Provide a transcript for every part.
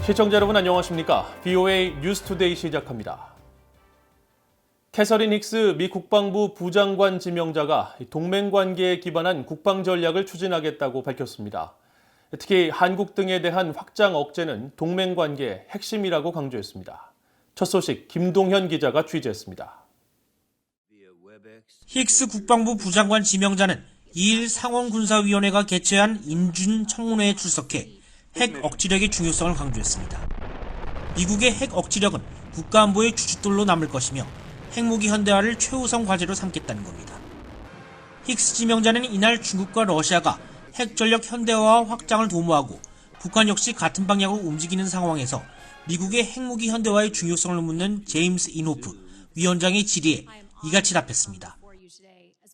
시청자 여러분 안녕하십니까? VOA 뉴스투데이 시작합니다. 캐서린 힉스 미 국방부 부장관 지명자가 동맹관계에 기반한 국방 전략을 추진하겠다고 밝혔습니다. 특히 한국 등에 대한 확장 억제는 동맹관계의 핵심이라고 강조했습니다. 첫 소식 김동현 기자가 취재했습니다. 힉스 국방부 부장관 지명자는 2일 상원군사위원회가 개최한 인준 청문회에 출석해 핵 억지력의 중요성을 강조했습니다. 미국의 핵 억지력은 국가안보의 주춧돌로 남을 것이며 핵무기 현대화를 최우선 과제로 삼겠다는 겁니다. 힉스 지명자는 이날 중국과 러시아가 핵 전력 현대화와 확장을 도모하고 북한 역시 같은 방향으로 움직이는 상황에서 미국의 핵무기 현대화의 중요성을 묻는 제임스 인호프 위원장의 질의에 이같이 답했습니다.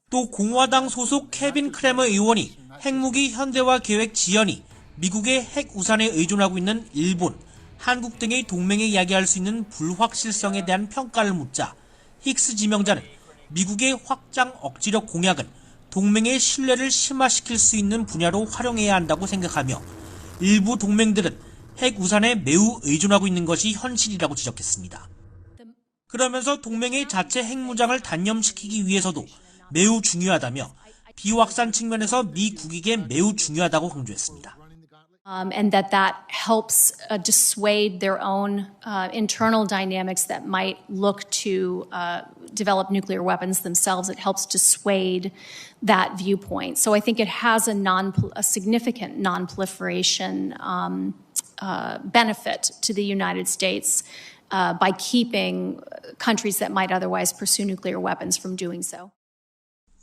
또 공화당 소속 케빈 크레머 의원이 핵무기 현대화 계획 지연이 미국의 핵 우산에 의존하고 있는 일본, 한국 등의 동맹에 야기할 수 있는 불확실성에 대한 평가를 묻자 힉스 지명자는 미국의 확장 억지력 공약은 동맹의 신뢰를 심화시킬 수 있는 분야로 활용해야 한다고 생각하며 일부 동맹들은 핵 우산에 매우 의존하고 있는 것이 현실이라고 지적했습니다. 그러면서 동맹의 자체 핵무장을 단념시키기 위해서도 매우 중요하다며 비확산 측면에서 미 국익에 매우 중요하다고 강조했습니다. And that helps dissuade their own internal dynamics that might look to develop nuclear weapons themselves. It helps dissuade that viewpoint. So I think it has a significant non-proliferation benefit to the United States by keeping countries that might otherwise pursue nuclear weapons from doing so.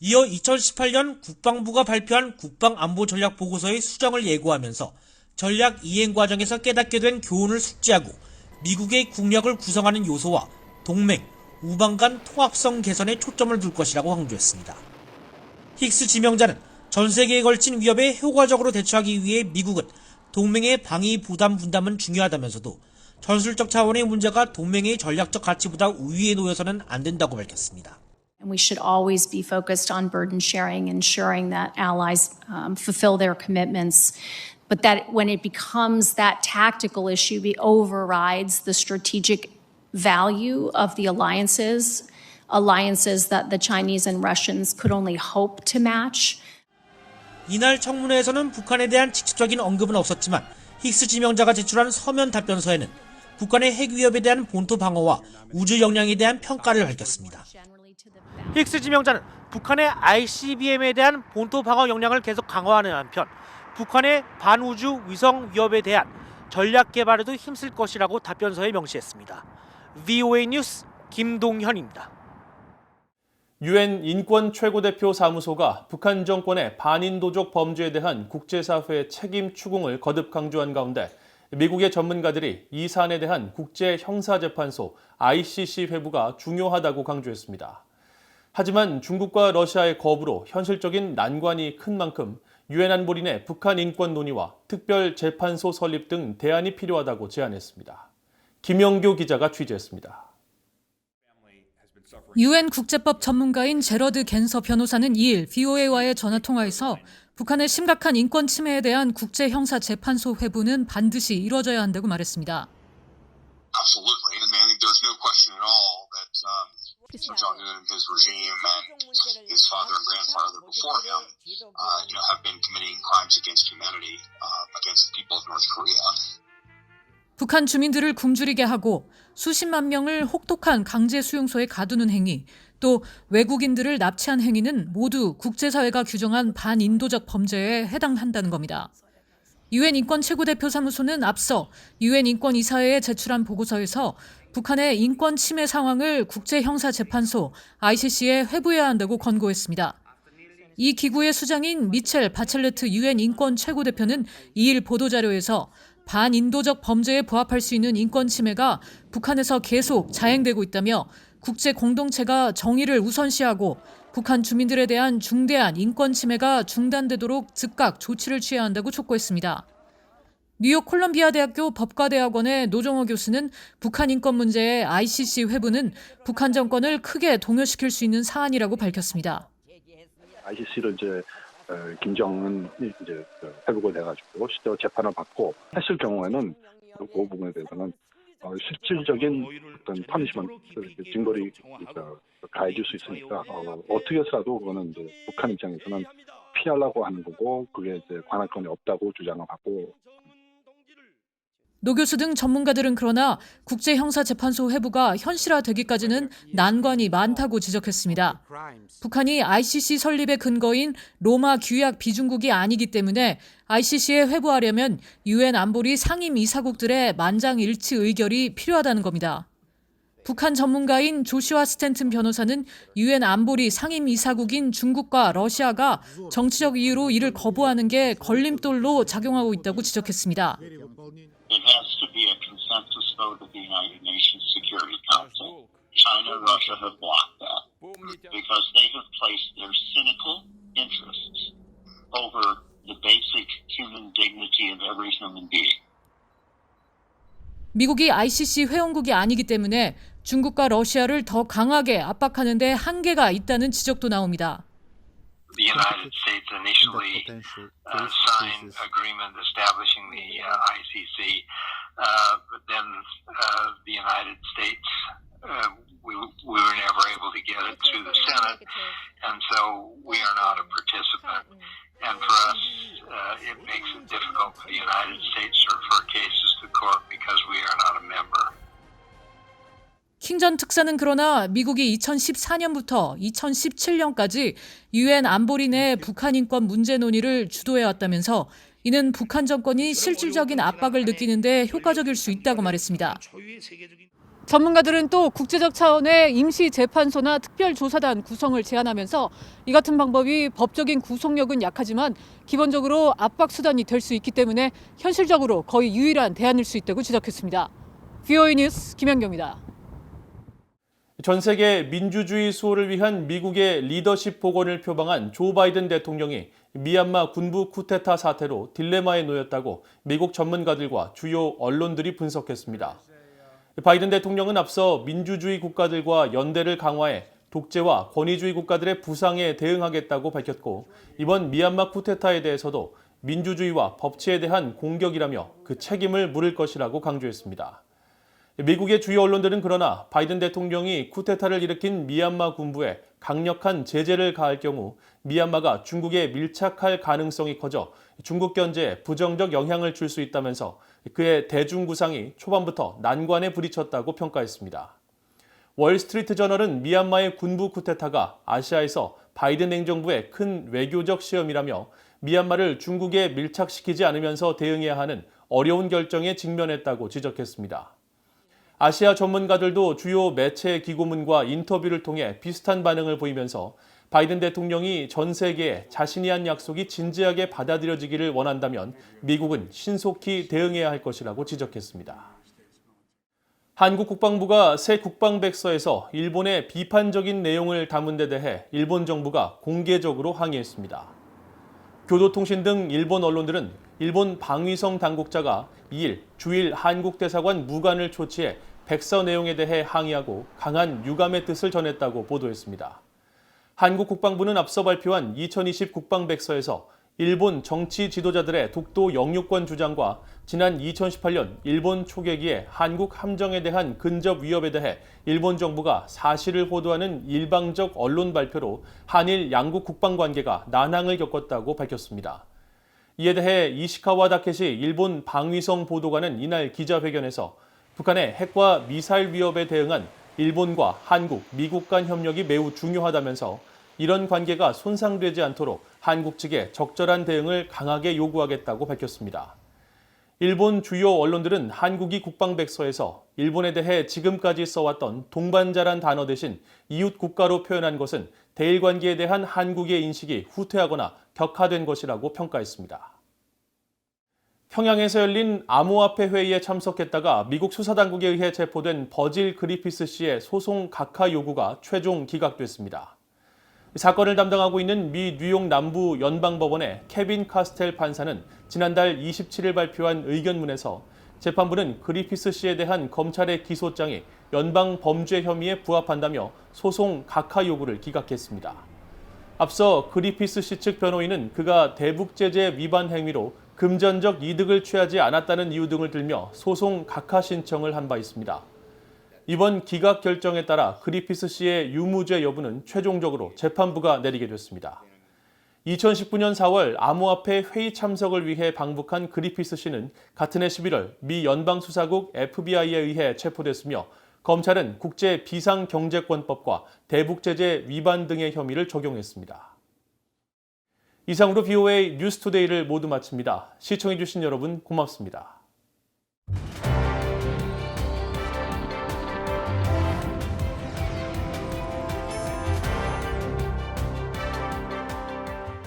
이어 2018년 국방부가 발표한 국방안보전략보고서의 수정을 예고하면서 전략 이행 과정에서 깨닫게 된 교훈을 숙지하고 미국의 국력을 구성하는 요소와 동맹, 우방 간 통합성 개선에 초점을 둘 것이라고 강조했습니다. 힉스 지명자는 전 세계에 걸친 위협에 효과적으로 대처하기 위해 미국은 동맹의 방위 부담 분담은 중요하다면서도 전술적 차원의 문제가 동맹의 전략적 가치보다 우위에 놓여서는 안 된다고 밝혔습니다. And we should always be focused on burden sharing, ensuring that allies fulfill their commitments, but that when it becomes that tactical issue, it overrides the strategic value of the alliances that the Chinese and Russians could only hope to match. 이날 청문회에서는 북한에 대한 직접적인 언급은 없었지만 힉스 지명자가 제출한 서면 답변서에는 북한의 핵 위협에 대한 본토 방어와 우주 역량에 대한 평가를 밝혔습니다. 힉스 지명자는 북한의 ICBM에 대한 본토 방어 역량을 계속 강화하는 한편 북한의 반우주 위성 위협에 대한 전략 개발에도 힘쓸 것이라고 답변서에 명시했습니다. VOA 뉴스 김동현입니다. 유엔 인권 최고대표 사무소가 북한 정권의 반인도적 범죄에 대한 국제사회의 책임 추궁을 거듭 강조한 가운데 미국의 전문가들이 이 사안에 대한 국제형사재판소 ICC 회부가 중요하다고 강조했습니다. 하지만 중국과 러시아의 거부로 현실적인 난관이 큰 만큼 유엔 안보리 내 북한 인권 논의와 특별재판소 설립 등 대안이 필요하다고 제안했습니다. 김영교 기자가 취재했습니다. 유엔 국제법 전문가인 제러드 겐서 변호사는 2일 VOA와의 전화통화에서 북한의 심각한 인권 침해에 대한 국제형사재판소 회부는 반드시 이뤄져야 한다고 말했습니다. Absolutely. I mean, I think there's no question at all that Kim Jong-un, his regime, and his father and grandfather before him, have been committing crimes against humanity, against the people of North Korea. 북한 주민들을 굶주리게 하고 수십만 명을 혹독한 강제 수용소에 가두는 행위, 또 외국인들을 납치한 행위는 모두 국제사회가 규정한 반인도적 범죄에 해당한다는 겁니다. 유엔 인권 최고대표 사무소는 앞서 유엔 인권 이사회에 제출한 보고서에서 북한의 인권 침해 상황을 국제형사재판소 ICC에 회부해야 한다고 권고했습니다. 이 기구의 수장인 미첼 바첼레트 유엔 인권 최고대표는 2일 보도자료에서 반인도적 범죄에 부합할 수 있는 인권 침해가 북한에서 계속 자행되고 있다며 국제 공동체가 정의를 우선시하고 북한 주민들에 대한 중대한 인권 침해가 중단되도록 즉각 조치를 취해야 한다고 촉구했습니다. 뉴욕 콜럼비아 대학교 법과대학원의 노정호 교수는 북한 인권 문제의 ICC 회부는 북한 정권을 크게 동요시킬 수 있는 사안이라고 밝혔습니다. ICC로 이제 김정은이 이제 회부가 돼가지고 실제로 재판을 받고 했을 경우에는 그 부분에 대해서는 실질적인 어떤 퍼니시먼트 징벌이 가해질 수 있으니까 어떻게 해서라도 그거는 이제 북한 입장에서는 피하려고 하는 거고 그게 이제 관할권이 없다고 주장을 하고. 노 교수 등 전문가들은 그러나 국제형사재판소 회부가 현실화되기까지는 난관이 많다고 지적했습니다. 북한이 ICC 설립의 근거인 로마 규약 비준국이 아니기 때문에 ICC에 회부하려면 UN 안보리 상임이사국들의 만장일치 의결이 필요하다는 겁니다. 북한 전문가인 조슈아 스탠튼 변호사는 UN 안보리 상임이사국인 중국과 러시아가 정치적 이유로 이를 거부하는 게 걸림돌로 작용하고 있다고 지적했습니다. It has to be a consensus vote of the United Nations Security Council. China and Russia have blocked that because they have placed their cynical interests over the basic human dignity of every human being. 미국이 ICC 회원국이 아니기 때문에 중국과 러시아를 더 강하게 압박하는 데 한계가 있다는 지적도 나옵니다. The United States initially signed agreement establishing the ICC, but then the United States we were never able to get it through the Senate, and so we are not a participant. And for us, it makes it difficult for the United States to refer cases to court because we are not a member. 킹 전 특사는 그러나 미국이 2014년부터 2017년까지 UN 안보리 내 북한 인권 문제 논의를 주도해왔다면서 이는 북한 정권이 실질적인 압박을 느끼는 데 효과적일 수 있다고 말했습니다. 전문가들은 또 국제적 차원의 임시재판소나 특별조사단 구성을 제안하면서 이 같은 방법이 법적인 구속력은 약하지만 기본적으로 압박 수단이 될 수 있기 때문에 현실적으로 거의 유일한 대안일 수 있다고 지적했습니다. VOA 뉴스 김현경입니다. 전 세계 민주주의 수호를 위한 미국의 리더십 복원을 표방한 조 바이든 대통령이 미얀마 군부 쿠데타 사태로 딜레마에 놓였다고 미국 전문가들과 주요 언론들이 분석했습니다. 바이든 대통령은 앞서 민주주의 국가들과 연대를 강화해 독재와 권위주의 국가들의 부상에 대응하겠다고 밝혔고 이번 미얀마 쿠데타에 대해서도 민주주의와 법치에 대한 공격이라며 그 책임을 물을 것이라고 강조했습니다. 미국의 주요 언론들은 그러나 바이든 대통령이 쿠데타를 일으킨 미얀마 군부에 강력한 제재를 가할 경우 미얀마가 중국에 밀착할 가능성이 커져 중국 견제에 부정적 영향을 줄 수 있다면서 그의 대중구상이 초반부터 난관에 부딪혔다고 평가했습니다. 월스트리트 저널은 미얀마의 군부 쿠데타가 아시아에서 바이든 행정부의 큰 외교적 시험이라며 미얀마를 중국에 밀착시키지 않으면서 대응해야 하는 어려운 결정에 직면했다고 지적했습니다. 아시아 전문가들도 주요 매체 기고문과 인터뷰를 통해 비슷한 반응을 보이면서 바이든 대통령이 전 세계에 자신이 한 약속이 진지하게 받아들여지기를 원한다면 미국은 신속히 대응해야 할 것이라고 지적했습니다. 한국 국방부가 새 국방백서에서 일본의 비판적인 내용을 담은 데 대해 일본 정부가 공개적으로 항의했습니다. 교도통신 등 일본 언론들은 일본 방위성 당국자가 2일 주일 한국 대사관 무관을 초치해 백서 내용에 대해 항의하고 강한 유감의 뜻을 전했다고 보도했습니다. 한국 국방부는 앞서 발표한 2020 국방백서에서 일본 정치 지도자들의 독도 영유권 주장과 지난 2018년 일본 초계기의 한국 함정에 대한 근접 위협에 대해 일본 정부가 사실을 호도하는 일방적 언론 발표로 한일 양국 국방관계가 난항을 겪었다고 밝혔습니다. 이에 대해 이시카와 다케시 일본 방위성 보도관은 이날 기자회견에서 북한의 핵과 미사일 위협에 대응한 일본과 한국, 미국 간 협력이 매우 중요하다면서 이런 관계가 손상되지 않도록 한국 측에 적절한 대응을 강하게 요구하겠다고 밝혔습니다. 일본 주요 언론들은 한국이 국방백서에서 일본에 대해 지금까지 써왔던 동반자란 단어 대신 이웃 국가로 표현한 것은 대일 관계에 대한 한국의 인식이 후퇴하거나 격화된 것이라고 평가했습니다. 평양에서 열린 암호화폐 회의에 참석했다가 미국 수사당국에 의해 체포된 버질 그리피스 씨의 소송 각하 요구가 최종 기각됐습니다. 사건을 담당하고 있는 미 뉴욕 남부 연방법원의 케빈 카스텔 판사는 지난달 27일 발표한 의견문에서 재판부는 그리피스 씨에 대한 검찰의 기소장이 연방 범죄 혐의에 부합한다며 소송 각하 요구를 기각했습니다. 앞서 그리피스 씨 측 변호인은 그가 대북 제재 위반 행위로 금전적 이득을 취하지 않았다는 이유 등을 들며 소송 각하 신청을 한 바 있습니다. 이번 기각 결정에 따라 그리피스 씨의 유무죄 여부는 최종적으로 재판부가 내리게 됐습니다. 2019년 4월 암호화폐 회의 참석을 위해 방북한 그리피스 씨는 같은 해 11월 미 연방수사국 FBI에 의해 체포됐으며 검찰은 국제 비상경제권법과 대북제재 위반 등의 혐의를 적용했습니다. 이상으로 BOA 뉴스투데이를 모두 마칩니다. 시청해주신 여러분 고맙습니다.